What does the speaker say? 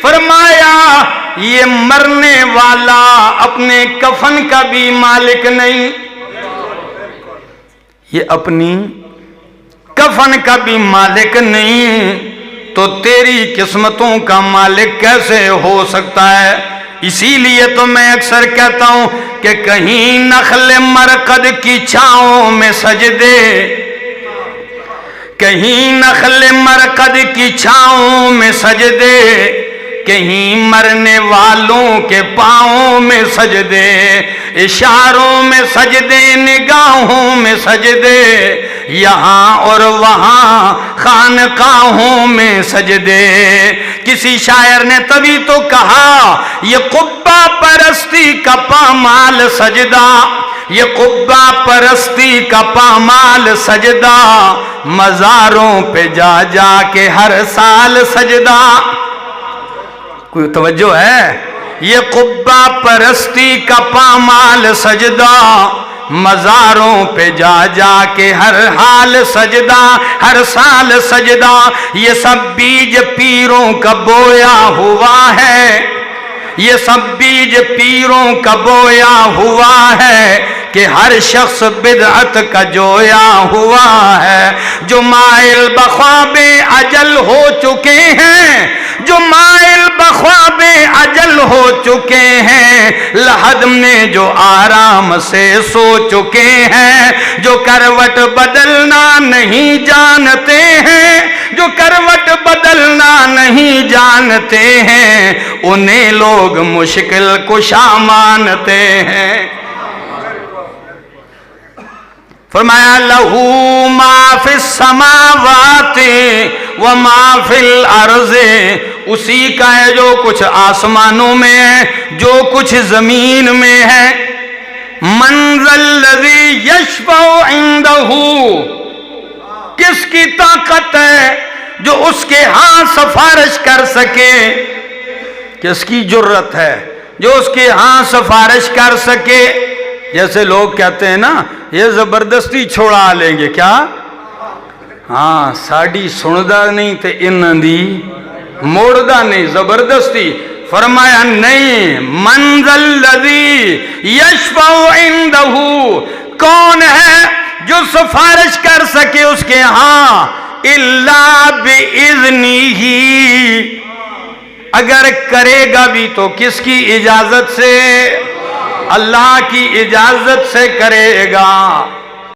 فرمایا یہ مرنے والا اپنے کفن کا بھی مالک نہیں، یہ اپنی کفن کا بھی مالک نہیں، تو تیری قسمتوں کا مالک کیسے ہو سکتا ہے؟ اسی لیے تو میں اکثر کہتا ہوں کہ کہیں نخل مرقد کی چھاؤں میں سجدے، کہیں نخل مرقد کی چھاؤں میں سجدے، کہیں مرنے والوں کے پاؤں میں سجدے، اشاروں میں سجدے، نگاہوں میں سجدے، یہاں اور وہاں خانقاہوں میں سجدے۔ کسی شاعر نے تبھی تو کہا یہ قبہ پرستی کا پامال سجدہ، یہ قبہ پرستی کا پامال سجدہ، مزاروں پہ جا جا کے ہر سال سجدہ۔ کوئی توجہ ہے؟ یہ قبہ پرستی کا پامال سجدہ، مزاروں پہ جا جا کے ہر حال سجدہ، ہر سال سجدہ۔ یہ سب بیج پیروں کا بویا ہوا ہے، یہ سب بیج پیروں کا بویا ہوا ہے کہ ہر شخص بدعت کا جویا ہوا ہے۔ جو مائل بخواب اجل ہو چکے ہیں، جو مائل بخواب اجل ہو چکے ہیں، لحد میں جو آرام سے سو چکے ہیں، جو کروٹ بدلنا نہیں جانتے ہیں، جو کروٹ بدلنا نہیں جانتے ہیں، انہیں لوگ مشکل کشا مانتے ہیں۔ فرمایا لہو ما فی السماوات وما فی الارض، اسی کا ہے جو کچھ آسمانوں میں ہے، جو کچھ زمین میں ہے۔ من ذا الذی یشفع عندہ، کس کی طاقت ہے جو اس کے ہاں سفارش کر سکے؟ کس کی جرت ہے جو اس کے ہاں سفارش کر سکے؟ جیسے لوگ کہتے ہیں نا یہ زبردستی چھوڑا لیں گے، کیا؟ ہاں ساڑی سندہ نہیں تے انہاں دی موڑدہ نہیں، زبردستی۔ فرمایا نہیں، من ذا الذی یشفع عندہ، کون ہے جو سفارش کر سکے اس کے ہاں؟ الا باذنہ، اگر کرے گا بھی تو کس کی اجازت سے؟ اللہ کی اجازت سے کرے گا۔